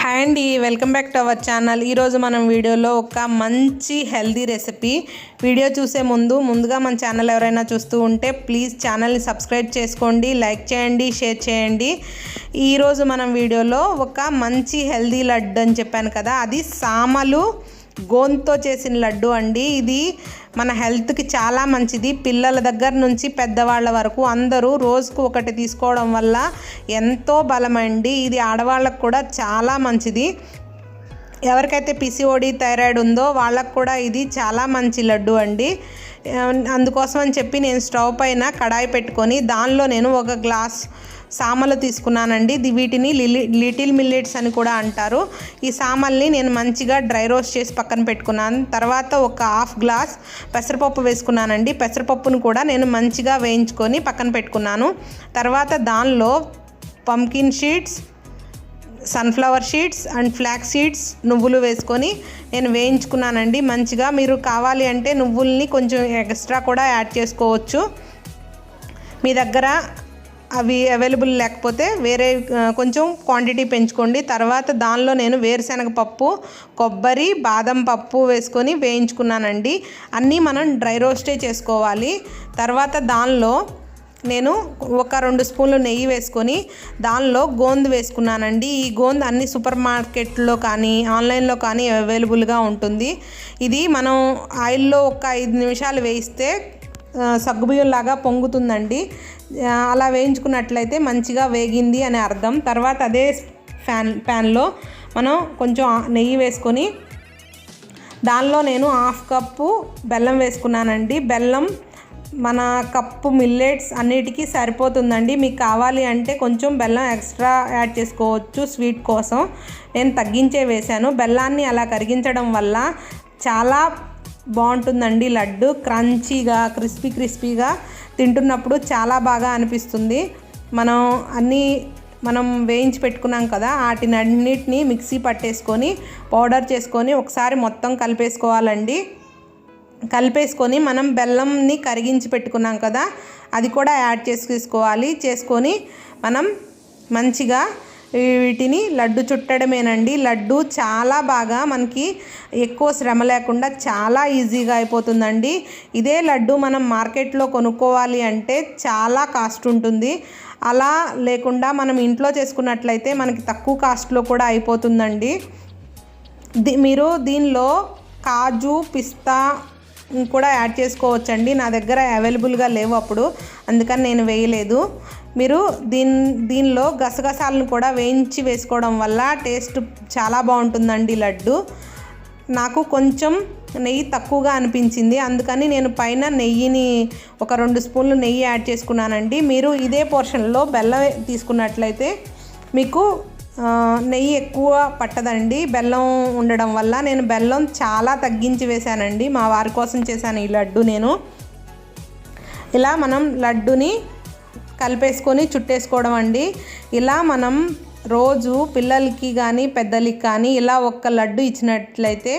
Hi అండి, welcome back to our channel. ఈరోజు మనం వీడియోలో ఒక మంచి హెల్దీ రెసిపీ. వీడియో చూసే ముందుగా మన ఛానల్ ఎవరైనా చూస్తూ ఉంటే ప్లీజ్ ఛానల్ని సబ్స్క్రైబ్ చేసుకోండి, లైక్ చేయండి, షేర్ చేయండి. ఈరోజు మనం వీడియోలో ఒక మంచి హెల్దీ లడ్డు అని చెప్పాను కదా, అది సామలు గోంతో చేసిన లడ్డు అండి. ఇది మన హెల్త్కి చాలా మంచిది. పిల్లల దగ్గర నుంచి పెద్దవాళ్ళ వరకు అందరూ రోజుకు ఒకటి తీసుకోవడం వల్ల ఎంతో బలమండి. ఇది ఆడవాళ్ళకు కూడా చాలా మంచిది. ఎవరికైతే పిసిఓడి థైరాయిడ్ ఉందో వాళ్ళకు కూడా ఇది చాలా మంచి లడ్డు అండి. అందుకోసం అని చెప్పి నేను స్టవ్ పైన కడాయి పెట్టుకొని దానిలో నేను ఒక గ్లాస్ సామలు తీసుకున్నానండి. వీటిని లిటిల్ మిల్లెట్స్ అని కూడా అంటారు. ఈ సామల్ని నేను మంచిగా డ్రై రోస్ట్ చేసి పక్కన పెట్టుకున్నాను. తర్వాత ఒక హాఫ్ గ్లాస్ పెసరపప్పు వేసుకున్నానండి. పెసరపప్పును కూడా నేను మంచిగా వేయించుకొని పక్కన పెట్టుకున్నాను. తర్వాత దానిలో pumpkin seeds, sunflower seeds and flax seeds, నువ్వులు వేసుకొని నేను వేయించుకున్నానండి మంచిగా. మీరు కావాలి అంటే నువ్వుల్ని కొంచెం ఎక్స్ట్రా కూడా యాడ్ చేసుకోవచ్చు. మీ దగ్గర అవి అవైలబుల్ లేకపోతే వేరే కొంచెం క్వాంటిటీ పెంచుకోండి. తర్వాత దానిలో నేను వేరుశనగ పప్పు, కొబ్బరి, బాదం పప్పు వేసుకొని వేయించుకున్నానండి. అన్నీ మనం డ్రై రోస్టే చేసుకోవాలి. తర్వాత దానిలో నేను ఒక 2 స్పూన్లు నెయ్యి వేసుకొని దానిలో గోందు వేసుకున్నానండి. ఈ గోందు అన్ని సూపర్ మార్కెట్లో కానీ ఆన్లైన్లో కానీ అవైలబుల్గా ఉంటుంది. ఇది మనం ఆయిల్లో ఒక 5 నిమిషాలు వేయిస్తే సగ్గుబియ్యంలాగా పొంగుతుందండి. అలా వేయించుకున్నట్లయితే మంచిగా వేగింది అని అర్థం. తర్వాత అదే ప్యాన్లో మనం కొంచెం నెయ్యి వేసుకొని దానిలో నేను 1/2 కప్పు బెల్లం వేసుకున్నానండి. బెల్లం మన కప్పు మిల్లెట్స్ అన్నిటికీ సరిపోతుందండి. మీకు కావాలి అంటే కొంచెం బెల్లం ఎక్స్ట్రా యాడ్ చేసుకోవచ్చు స్వీట్ కోసం. నేను తగ్గించే వేశాను. బెల్లాన్ని అలా కరిగించడం వల్ల చాలా బాగుంటుందండి లడ్డు. క్రంచీగా క్రిస్పీగా తింటున్నప్పుడు చాలా బాగా అనిపిస్తుంది. మనం వేయించి పెట్టుకున్నాం కదా, వాటినన్నిటిని మిక్సీ పట్టేసుకొని పౌడర్ చేసుకొని ఒకసారి మొత్తం కలిపేసుకోవాలండి. కలిపేసుకొని మనం బెల్లంని కరిగించి పెట్టుకున్నాం కదా, అది కూడా యాడ్ చేసుకొని మనం మంచిగా వీటిని లడ్డు చుట్టడమేనండి. లడ్డు చాలా బాగా మనకి ఎక్కువ శ్రమ లేకుండా చాలా ఈజీగా అయిపోతుందండి. ఇదే లడ్డు మనం మార్కెట్లో కొనుక్కోవాలి అంటే చాలా కాస్ట్ ఉంటుంది. అలా లేకుండా మనం ఇంట్లో చేసుకున్నట్లయితే మనకి తక్కువ కాస్ట్లో కూడా అయిపోతుందండి. మీరు దీనిలో కాజు, పిస్తా కూడా యాడ్ చేసుకోవచ్చండి. నా దగ్గర అవైలబుల్గా లేవు అప్పుడు, అందుకని నేను వేయలేదు. మీరు దీనిలో గసగసాలను కూడా వేయించి వేసుకోవడం వల్ల టేస్ట్ చాలా బాగుంటుందండి లడ్డు. నాకు కొంచెం నెయ్యి తక్కువగా అనిపించింది, అందుకని నేను పైన నెయ్యిని ఒక 2 స్పూన్లు నెయ్యి యాడ్ చేసుకున్నానండి. మీరు ఇదే పోర్షన్లో బెల్లం తీసుకున్నట్లయితే మీకు నెయ్యి ఎక్కువ పట్టదండి బెల్లం ఉండడం వల్ల. నేను బెల్లం చాలా తగ్గించి వేశానండి. మా వారి కోసం చేశాను ఈ లడ్డు నేను. ఇలా మనం లడ్డుని కలిపేసుకొని చుట్టేసుకోవడం అండి. ఇలా మనం రోజు పిల్లలకి కానీ పెద్దలకి కానీ ఇలా ఒక్క లడ్డు ఇచ్చినట్లయితే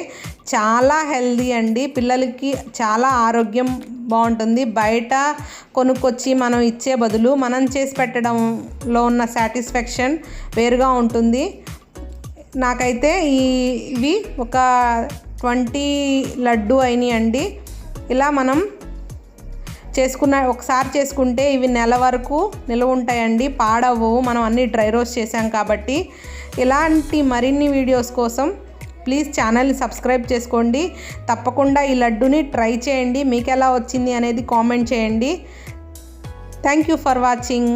చాలా హెల్దీ అండి. పిల్లలకి చాలా ఆరోగ్యం బాగుంటుంది. బయట కొనుక్కొచ్చి మనం ఇచ్చే బదులు మనం చేసి పెట్టడంలో ఉన్న సాటిస్ఫాక్షన్ వేరుగా ఉంటుంది. నాకైతే ఇవి ఒక 20 లడ్డు అయినాయి అండి. ఇలా మనం ఒకసారి చేసుకుంటే ఇవి నెల వరకు నిల్వ ఉంటాయండి, పాడవు. మనం అన్నీ డ్రై రోస్ట్ చేసాం కాబట్టి. ఇలాంటి మరిన్ని వీడియోస్ కోసం ప్లీజ్ ఛానల్ని సబ్స్క్రైబ్ చేసుకోండి. తప్పకుండా ఈ లడ్డుని ట్రై చేయండి. మీకు ఎలా వచ్చింది అనేది కామెంట్ చేయండి. Thank you for watching.